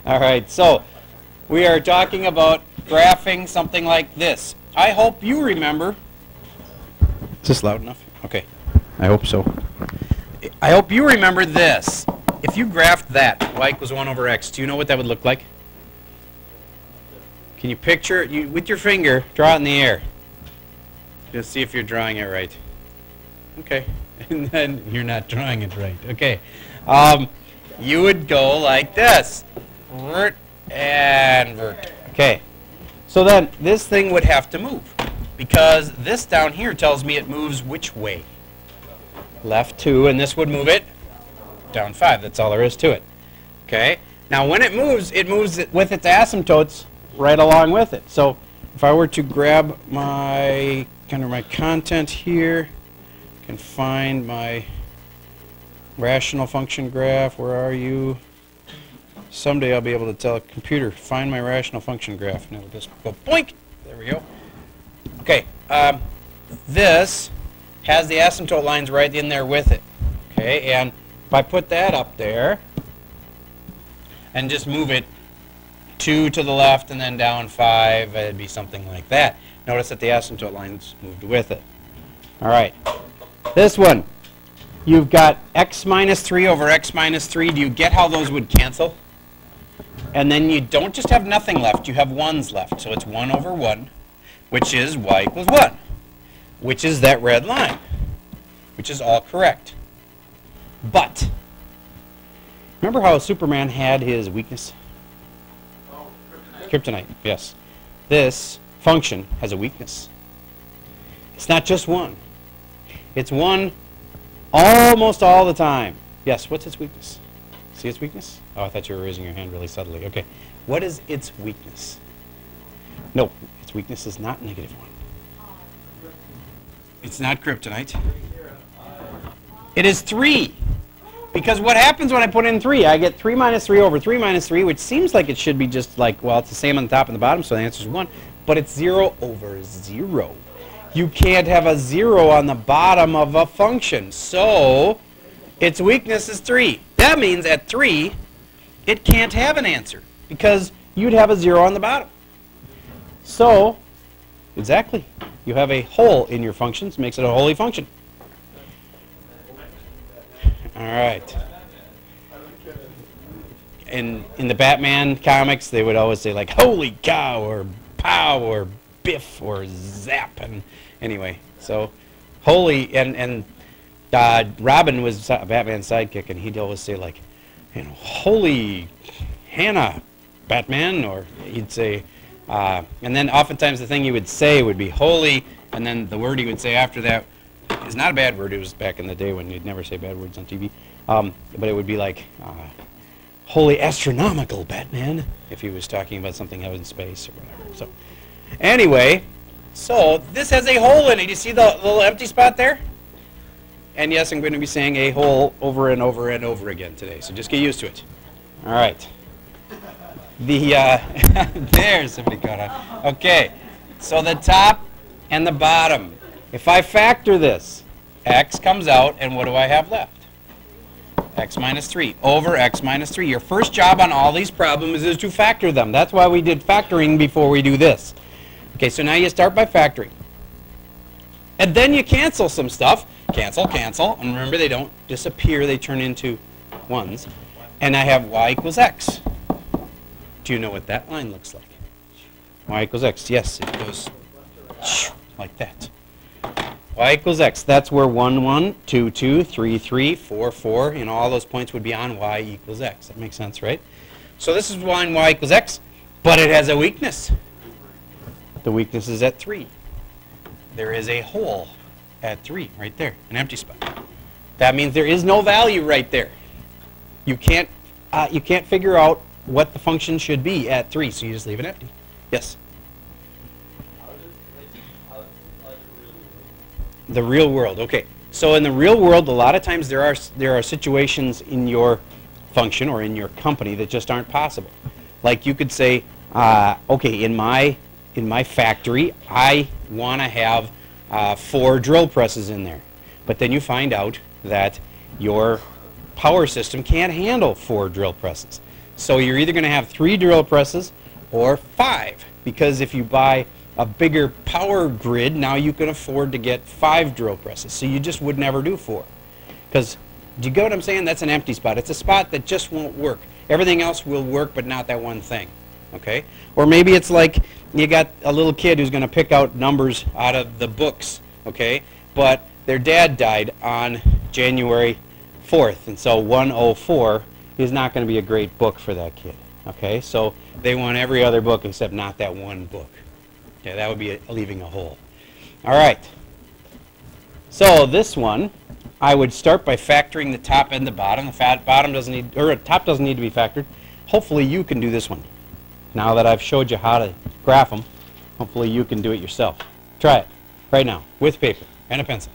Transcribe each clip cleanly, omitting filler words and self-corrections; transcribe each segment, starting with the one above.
All right, so we are talking about graphing something like this. I hope you remember. Is this loud enough? Okay, I hope so. I hope you remember this. If you graphed that, y equals 1 over x, do you know what that would look like? Can you picture it? With your finger, draw it in the air. Just see if you're drawing it right. Okay, and then you're not drawing it right. Okay, you would go like this. Vert and vert. Okay, so then this thing would have to move because this down here tells me it moves which way? Left 2, and this would move it down 5. That's all there is to it. Okay, now when it moves with its asymptotes right along with it. So if I were to grab my content here, I can find my rational function graph. Where are you? Someday I'll be able to tell a computer, find my rational function graph, and it'll just go boink. There we go. Okay, this has the asymptote lines right in there with it. Okay, and if I put that up there and just move it 2 to the left and then down 5, it'd be something like that. Notice that the asymptote lines moved with it. All right, this one, you've got x minus 3 over x minus 3. Do you get how those would cancel? And then you don't just have nothing left, you have 1's left. So it's 1 over 1, which is y equals 1, which is that red line, which is all correct. But, remember how Superman had his weakness? Kryptonite, yes. This function has a weakness. It's not just 1. It's 1 almost all the time. Yes, what's its weakness? See its weakness? Oh, I thought you were raising your hand really subtly. Okay. What is its weakness? No, its weakness is not -1. It's not kryptonite. It is 3. Because what happens when I put in 3? I get 3 minus 3 over 3 minus 3, which seems like it should be just like, well, it's the same on the top and the bottom, so the answer is 1. But it's 0 over 0. You can't have a 0 on the bottom of a function. So its weakness is 3. That means at 3, it can't have an answer because you'd have a 0 on the bottom. So, exactly, you have a hole in your functions, makes it a holy function. All right. In the Batman comics, they would always say like, holy cow, or pow, or biff, or zap. And anyway, so holy, and Robin was Batman's sidekick, and he'd always say like, you know, holy Hannah, Batman, or he'd say, and then oftentimes the thing he would say would be holy, and then the word he would say after that is not a bad word. It was back in the day when you'd never say bad words on TV, but it would be like holy astronomical Batman if he was talking about something out in space or whatever. So anyway, so this has a hole in it. You see the little empty spot there? And yes, I'm going to be saying a hole over and over and over again today, so just get used to it. All right. There's somebody caught on. Okay, so the top and the bottom. If I factor this, x comes out, and what do I have left? X minus 3 over x minus 3. Your first job on all these problems is to factor them. That's why we did factoring before we do this. Okay, so now you start by factoring. And then you cancel some stuff. Cancel, cancel. And remember, they don't disappear. They turn into 1s. And I have y equals x. Do you know what that line looks like? Y equals x. Yes, it goes like that. Y equals x. That's where 1, 1, 2, 2, 3, 3, 4, 4, you know, all those points would be on y equals x. That makes sense, right? So this is on y equals x, but it has a weakness. The weakness is at 3. There is a hole at 3 right there, an empty spot. That means there is no value right there. You can't figure out what the function should be at 3, so you just leave it empty. Yes? The real world. Okay. So in the real world, a lot of times there are situations in your function or in your company that just aren't possible. Like you could say, okay, in my factory, I want to have 4 drill presses in there. But then you find out that your power system can't handle 4 drill presses. So you're either going to have 3 drill presses or 5, because if you buy a bigger power grid, now you can afford to get 5 drill presses. So you just would never do 4. Because, do you get what I'm saying? That's an empty spot. It's a spot that just won't work. Everything else will work, but not that one thing. Okay? Or maybe it's like you got a little kid who's going to pick out numbers out of the books, okay? But their dad died on January 4th, and so 104 is not going to be a great book for that kid, okay? So they want every other book except not that one book. Okay, that would be leaving a hole. All right. So this one, I would start by factoring the top and the bottom. The bottom doesn't need, or top doesn't need to be factored. Hopefully you can do this one. Now that I've showed you how to graph them, hopefully you can do it yourself. Try it right now with paper and a pencil.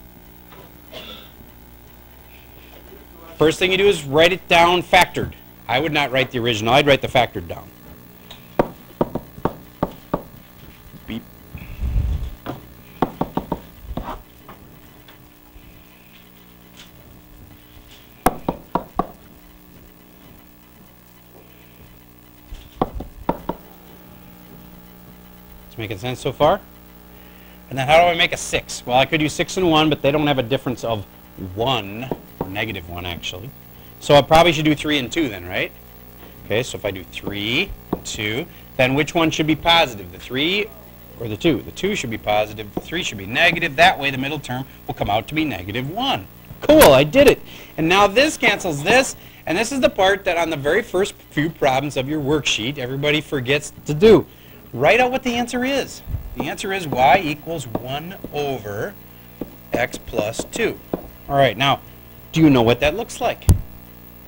First thing you do is write it down factored. I would not write the original. I'd write the factored down. Beep. It's making sense so far? And then how do I make a 6? Well, I could use 6 and 1, but they don't have a difference of 1, or -1 actually. So I probably should do 3 and 2 then, right? Okay, so if I do 3 and 2, then which one should be positive, the 3 or the 2? The 2 should be positive, the 3 should be negative. That way the middle term will come out to be -1. Cool, I did it. And now this cancels this, and this is the part that on the very first few problems of your worksheet, everybody forgets to do. Write out what the answer is. The answer is y equals 1 over x plus 2. All right, now, do you know what that looks like?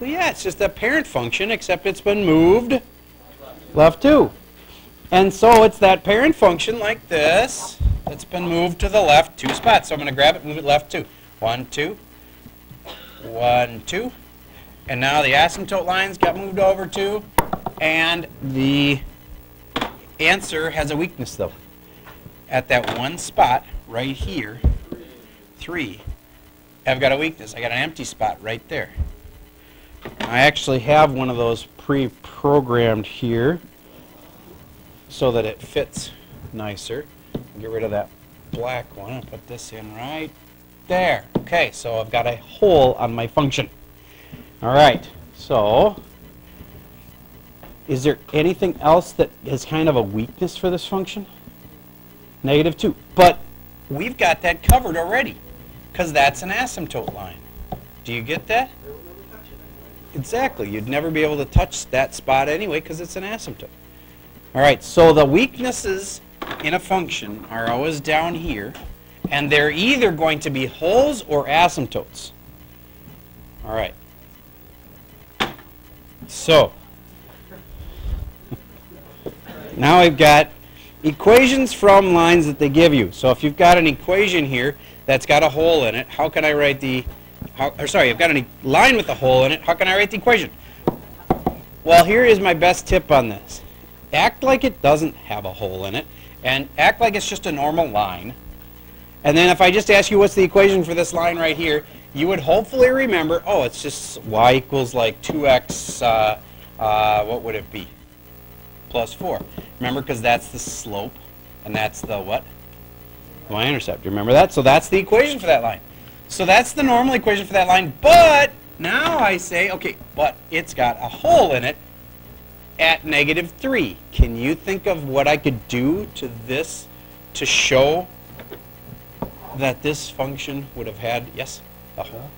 Well, yeah, it's just a parent function, except it's been moved left 2. And so it's that parent function like this that's been moved to the left 2 spots. So I'm going to grab it, move it left 2. 1, 2, 1, 2. And now the asymptote lines got moved over 2. And the answer has a weakness, though. At that one spot right here, 3, I've got a weakness. I got an empty spot right there. I actually have one of those pre-programmed here so that it fits nicer. Get rid of that black one and put this in right there. Okay, so I've got a hole on my function. All right, so is there anything else that is kind of a weakness for this function? -2. But we've got that covered already because that's an asymptote line. Do you get that? Exactly. You'd never be able to touch that spot anyway because it's an asymptote. All right, so the weaknesses in a function are always down here, and they're either going to be holes or asymptotes. All right. So now I've got equations from lines that they give you. So if you've got an equation here that's got a hole in it, how can I write the, I've got a line with a hole in it, how can I write the equation? Well, here is my best tip on this. Act like it doesn't have a hole in it, and act like it's just a normal line. And then if I just ask you what's the equation for this line right here, you would hopefully remember, oh, it's just y equals like 2x, what would it be? Plus 4. Remember, because that's the slope, and that's the what? Y-intercept. Remember that? So that's the equation for that line. So that's the normal equation for that line, but now I say, okay, but it's got a hole in it at -3. Can you think of what I could do to this to show that this function would have had, yes, a hole?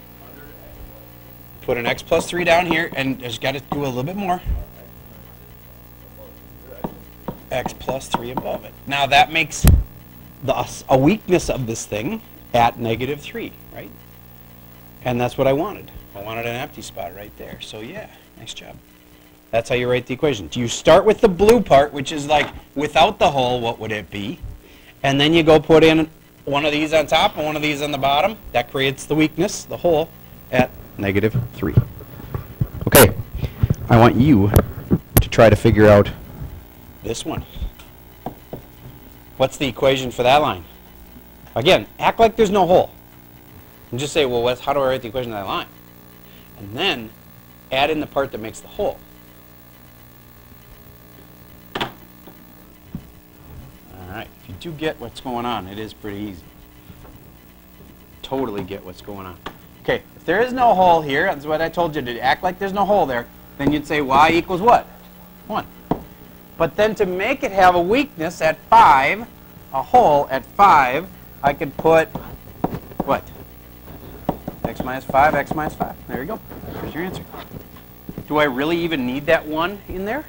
Put an x plus 3 down here, and just got to do a little bit more. X plus 3 above it. Now that makes a weakness of this thing at -3, right? And that's what I wanted. I wanted an empty spot right there. So yeah, nice job. That's how you write the equation. Do you start with the blue part, which is like without the hole, what would it be? And then you go put in one of these on top and one of these on the bottom. That creates the weakness, the hole, at -3. Okay, I want you to try to figure out this one. What's the equation for that line? Again, act like there's no hole. And just say, well, how do I write the equation of that line? And then add in the part that makes the hole. if you do get what's going on, it is pretty easy. Totally get what's going on. Okay, if there is no hole here, that's what I told you to act like there's no hole there, then you'd say y equals what? 1. But then to make it have a weakness at 5, a hole at 5, I could put what? X minus 5, x minus 5. There you go. There's your answer. Do I really even need that 1 in there?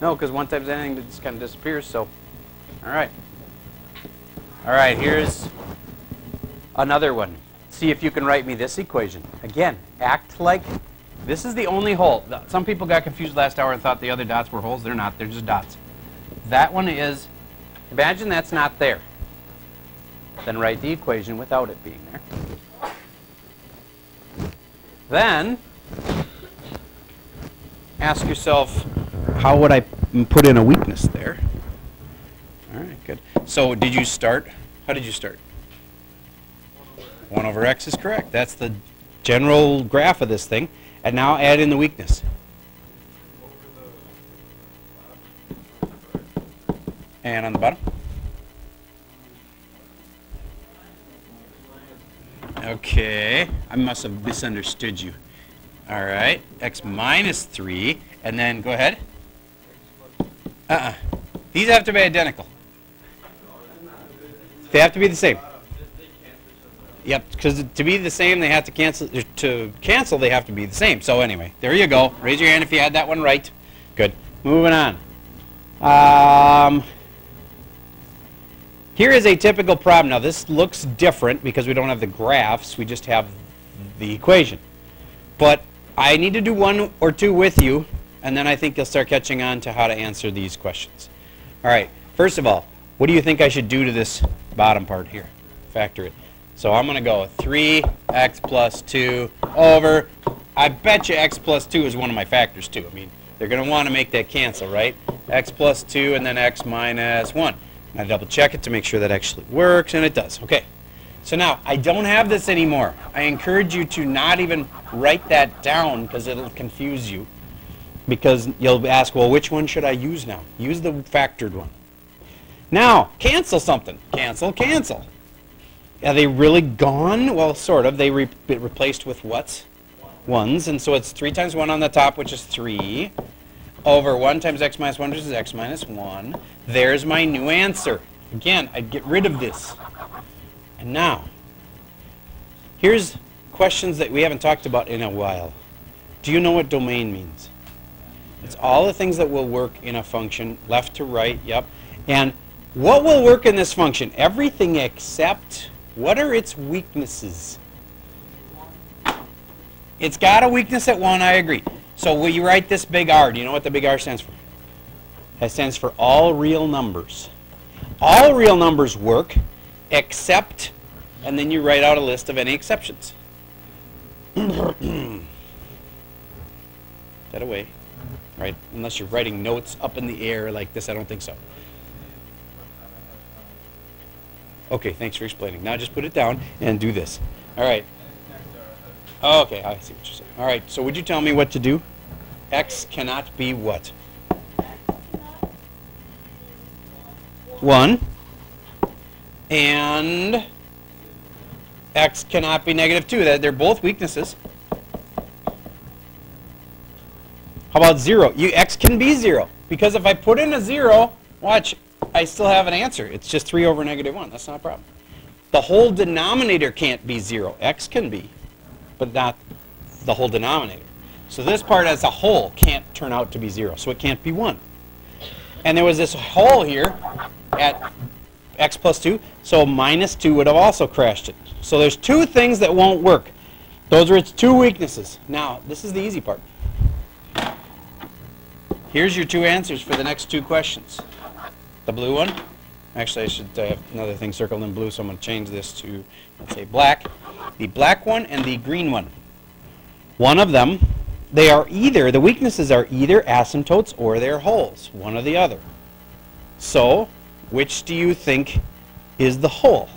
No, because 1 times anything just kind of disappears, so. All right. All right, here's another one. See if you can write me this equation. Again, act like this is the only hole. Some people got confused last hour and thought the other dots were holes. They're not. They're just dots. That one is, imagine that's not there. Then write the equation without it being there. Then ask yourself, how would I put in a weakness there? All right, good. So did you start? How did you start? 1 over x is correct. That's the general graph of this thing. And now add in the weakness. And on the bottom? Okay, I must have misunderstood you. All right, x minus 3, and then go ahead. These have to be identical. They have to be the same. Yep, because to be the same, they have to cancel. To cancel, they have to be the same. So anyway, there you go. Raise your hand if you had that one right. Good. Moving on. Here is a typical problem. Now this looks different because we don't have the graphs. We just have the equation. But I need to do 1 or 2 with you, and then I think you'll start catching on to how to answer these questions. All right. First of all, what do you think I should do to this bottom part here? Factor it. So I'm going to go 3x plus 2 over, I bet you x plus 2 is one of my factors too. I mean, they're going to want to make that cancel, right? X plus 2 and then x minus 1. And I double check it to make sure that actually works, and it does. Okay. So now, I don't have this anymore. I encourage you to not even write that down because it'll confuse you. Because you'll ask, well, which one should I use now? Use the factored one. Now, cancel something. Cancel, cancel. Are they really gone? Well, sort of. They replaced with what? 1s. And so it's 3 times 1 on the top, which is 3, over 1 times x minus 1, which is x minus 1. There's my new answer. Again, I'd get rid of this. And now, here's questions that we haven't talked about in a while. Do you know what domain means? It's all the things that will work in a function, left to right, yep. And what will work in this function? Everything except, what are its weaknesses? It's got a weakness at 1, I agree. So will you write this big R? Do you know what the big R stands for? That stands for all real numbers. All real numbers work, except, and then you write out a list of any exceptions. That away. Right? Unless you're writing notes up in the air like this, I don't think so. Okay, thanks for explaining. Now just put it down and do this. All right. Okay, I see what you're saying. All right, so would you tell me what to do? X cannot be what? 1. And x cannot be negative 2. They're both weaknesses. How about 0? X can be 0. Because if I put in a 0, watch, I still have an answer. It's just 3 over negative 1. That's not a problem. The whole denominator can't be 0. X can be, but not the whole denominator. So this part as a whole can't turn out to be 0. So it can't be 1. And there was this hole here at x plus 2. So minus 2 would have also crashed it. So there's 2 things that won't work. Those are its 2 weaknesses. Now, this is the easy part. Here's your 2 answers for the next 2 questions. The blue one. Actually, I should have another thing circled in blue, so I'm going to change this to, let's say, black. The black one and the green one. One of them, they are either, the weaknesses are either asymptotes or they're holes, one or the other. So, which do you think is the hole?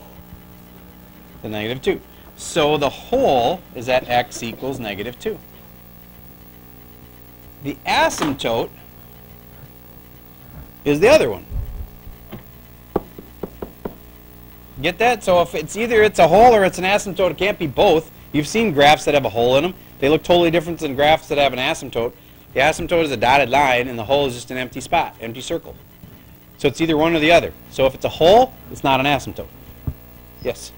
The negative 2. So the hole is at x equals negative 2. The asymptote is the other one. Get that? So if it's either it's a hole or it's an asymptote, it can't be both. You've seen graphs that have a hole in them. They look totally different than graphs that have an asymptote. The asymptote is a dotted line, and the hole is just an empty spot, empty circle. So it's either one or the other. So if it's a hole, it's not an asymptote. Yes?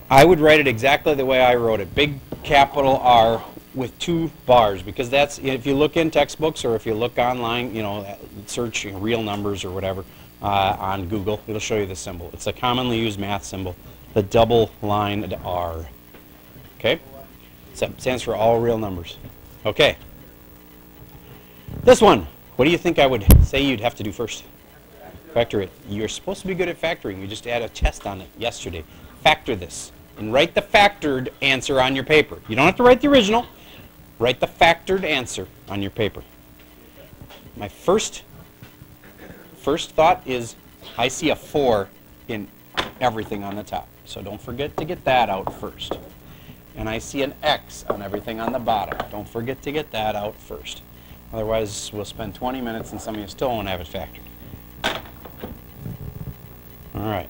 I would write it exactly the way I wrote it. Big capital R with 2 bars, because that's, if you look in textbooks or if you look online, you know, search real numbers or whatever on Google, it'll show you the symbol. It's a commonly used math symbol, the double lined R. Okay? Stands for all real numbers. Okay. This one, what do you think I would say you'd have to do first? Factor it. You're supposed to be good at factoring. We just had a test on it yesterday. Factor this and write the factored answer on your paper. You don't have to write the original. Write the factored answer on your paper. My first thought is I see a 4 in everything on the top. So don't forget to get that out first. And I see an X on everything on the bottom. Don't forget to get that out first. Otherwise, we'll spend 20 minutes and some of you still won't have it factored. All right.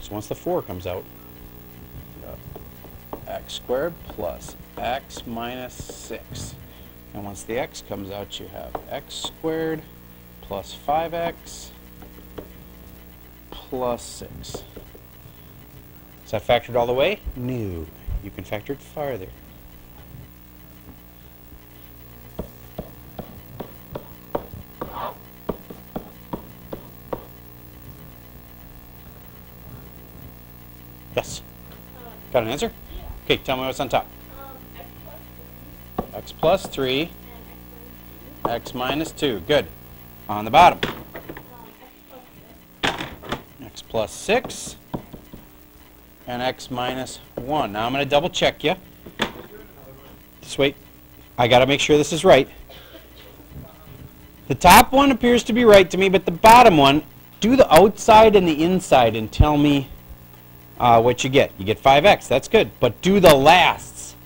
So once the 4 comes out, x squared plus x minus 6. And once the x comes out, you have x squared plus 5x plus 6. Is that factored all the way? No. You can factor it farther. Yes? Got an answer? Okay, tell me what's on top. X plus 3, x minus 2. Good. On the bottom. X plus 6, and x minus 1. Now I'm going to double check you. Just wait. I got to make sure this is right. The top one appears to be right to me, but the bottom one, do the outside and the inside and tell me what you get. You get 5x. That's good. But do the lasts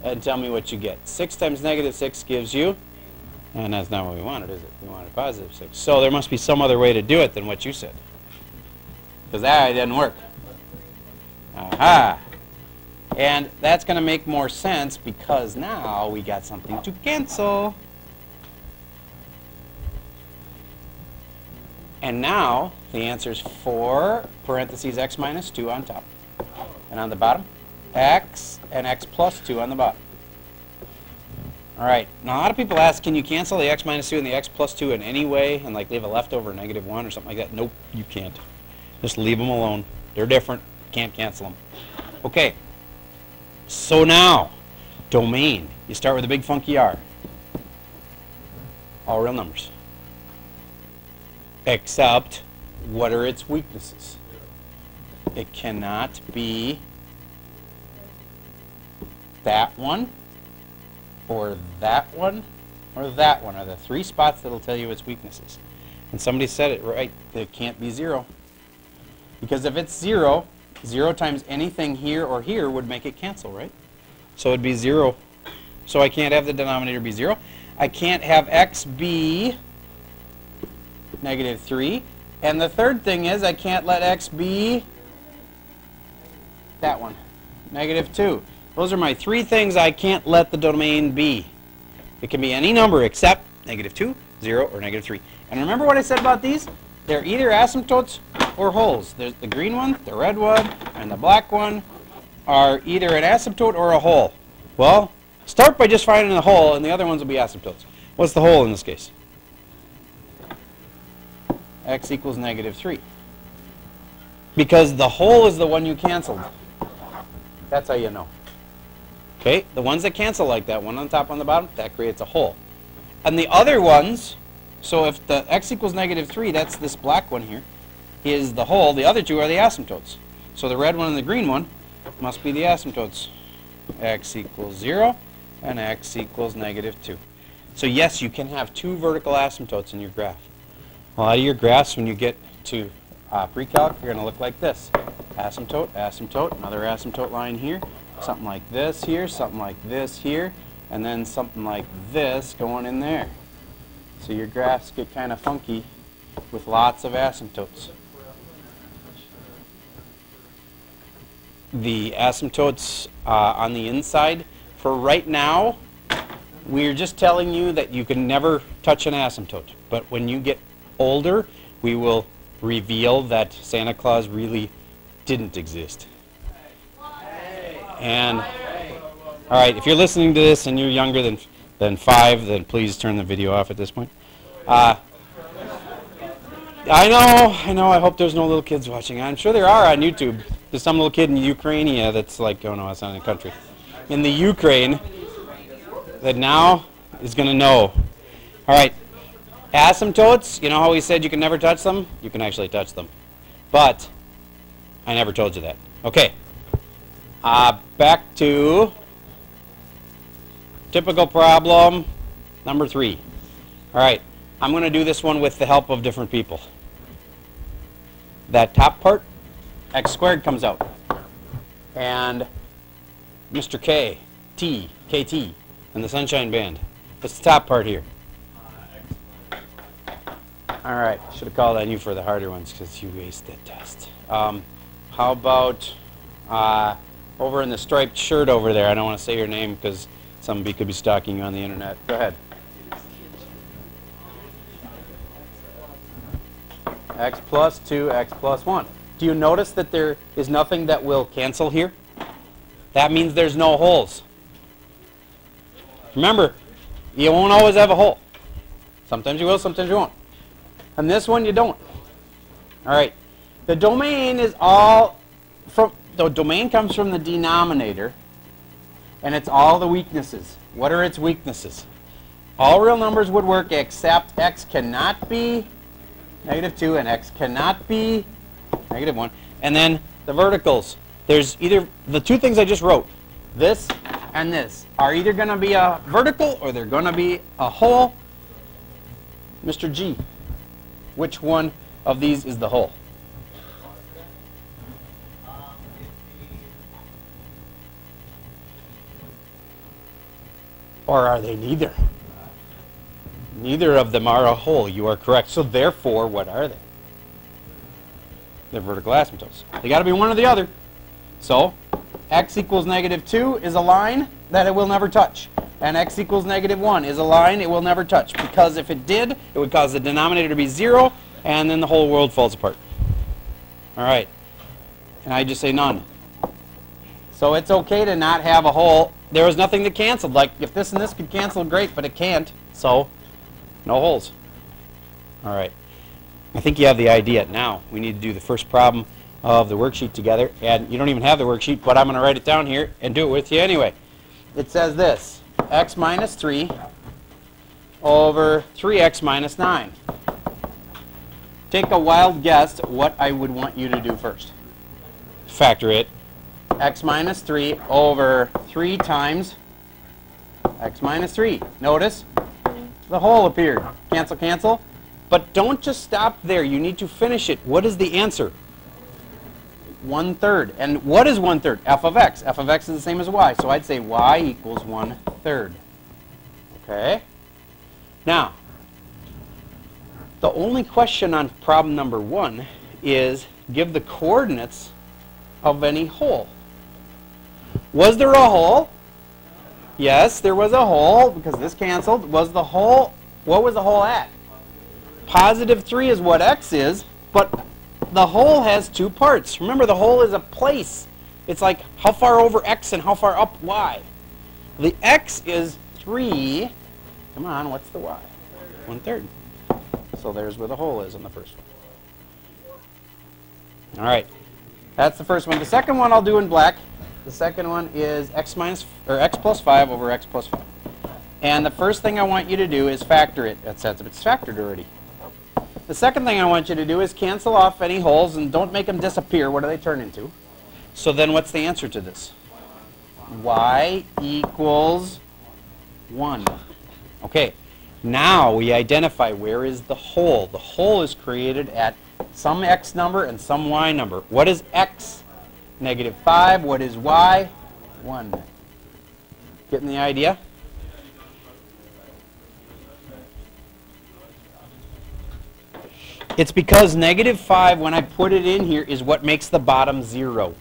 and tell me what you get. 6 times negative 6 gives you, and that's not what we wanted, is it? We wanted positive 6. So there must be some other way to do it than what you said, because that didn't work. Aha! And that's going to make more sense because now we got something to cancel. And now the answer is 4 parentheses x minus 2 on top. And on the bottom, x and x plus 2 on the bottom. All right. Now a lot of people ask, can you cancel the x minus 2 and the x plus 2 in any way and like leave a leftover negative 1 or something like that? Nope, you can't. Just leave them alone. They're different. Can't cancel them. Okay. So now, domain. You start with a big funky R. All real numbers. Except, what are its weaknesses? It cannot be that one, or that one, or that one are the 3 spots that will tell you its weaknesses. And somebody said it right. It can't be 0. Because if it's 0, 0 times anything here or here would make it cancel, right? So it would be 0. So I can't have the denominator be 0. I can't have x be negative 3. And the third thing is I can't let x be that one, negative 2. Those are my 3 things I can't let the domain be. It can be any number except negative 2, 0, or negative 3. And remember what I said about these? They're either asymptotes or holes. There's the green one, the red one, and the black one are either an asymptote or a hole. Well, start by just finding the hole, and the other ones will be asymptotes. What's the hole in this case? X equals negative 3. Because the hole is the one you canceled. That's how you know. Okay, the ones that cancel like that, one on the top, on the bottom, that creates a hole. And the other ones, so if the x equals negative 3, that's this black one here, is the hole. The other 2 are the asymptotes. So the red one and the green one must be the asymptotes. X equals 0 and x equals negative 2. So yes, you can have 2 vertical asymptotes in your graph. A lot of your graphs, when you get to pre-calc, you're going to look like this. Asymptote, asymptote, another asymptote line here, something like this here, something like this here, and then something like this going in there. So your graphs get kind of funky with lots of asymptotes. The asymptotes on the inside, for right now, we're just telling you that you can never touch an asymptote. But when you get older, we will reveal that Santa Claus really didn't exist. And, all right, if you're listening to this and you're younger than 5, then please turn the video off at this point. I know, I hope there's no little kids watching. I'm sure there are on YouTube. There's some little kid in Ukraine that's like, oh no, it's not in the country. In the Ukraine that now is going to know. All right, asymptotes, you know how we said you can never touch them? You can actually touch them. But I never told you that. Okay, back to typical problem number 3. All right, I'm going to do this one with the help of different people. That top part, x squared comes out. And Mr. K, T, KT, and the Sunshine Band. What's the top part here? All right, should have called on you for the harder ones because you aced that test. How about over in the striped shirt over there? I don't want to say your name because somebody could be stalking you on the internet. Go ahead. X plus 2, x plus 1. Do you notice that there is nothing that will cancel here? That means there's no holes. Remember, you won't always have a hole. Sometimes you will, sometimes you won't. And this one you don't. All right. The domain is all from the domain comes from the denominator, and it's all the weaknesses. What are its weaknesses? All real numbers would work except x cannot be -2 and x cannot be -1. And then the verticals. There's either the two things I just wrote, this and this, are either going to be a vertical or they're going to be a hole. Mr. G, which one of these is the hole? Or are they neither? Neither of them are a hole. You are correct. So therefore, what are they? They're vertical asymptotes. They got to be one or the other. So x equals -2 is a line that it will never touch. And x equals -1 is a line it will never touch. Because if it did, it would cause the denominator to be 0, and then the whole world falls apart. All right. And I just say none. So it's okay to not have a hole. There was nothing that canceled. Like, if this and this could cancel, great, but it can't. So no holes. All right. I think you have the idea. Now we need to do the first problem of the worksheet together. And you don't even have the worksheet, but I'm going to write it down here and do it with you anyway. It says this, x minus 3 over 3x minus 9. Take a wild guess at what I would want you to do first. Factor it. X minus 3 over 3 times x minus 3. Notice the hole appeared. Cancel, cancel. But don't just stop there. You need to finish it. What is the answer? 1/3. And what is 1/3? F of x. F of x is the same as y. So I'd say y equals 1/3. Okay? Now, the only question on problem number 1 is give the coordinates of any hole. Was there a hole? Yes, there was a hole because this canceled. Was the hole, what was the hole at? +3 is what x is, but the hole has 2 parts. Remember, the hole is a place. It's like how far over x and how far up y. The x is 3. Come on, what's the y? 1/3. So there's where the hole is in the first one. All right, that's the first one. The second one I'll do in black. The second one is x plus 5 over x plus 5. And the first thing I want you to do is factor it. That's it's factored already. The second thing I want you to do is cancel off any holes and don't make them disappear. What do they turn into? So then what's the answer to this? Y equals 1. Okay, now we identify where is the hole. The hole is created at some x number and some y number. What is x? -5. What is y? 1. Getting the idea? It's because -5, when I put it in here, is what makes the bottom 0.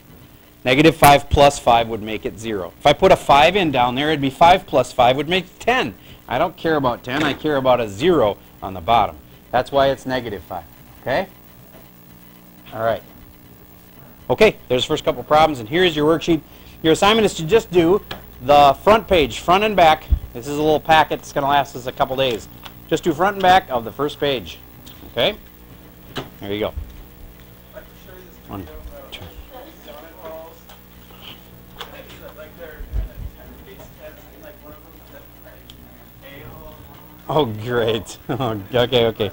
-5 plus 5 would make it 0. If I put a 5 in down there, it'd be 5 plus 5 would make 10. I don't care about 10. I care about a 0 on the bottom. That's why it's -5. Okay? All right. Okay, there's the first couple problems, and here's your worksheet. Your assignment is to just do the front page, front and back. This is a little packet that's going to last us a couple days. Just do front and back of the first page. Okay? There you go. One, two. Oh, great. Oh, okay, okay.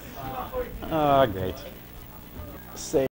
Oh, great. Say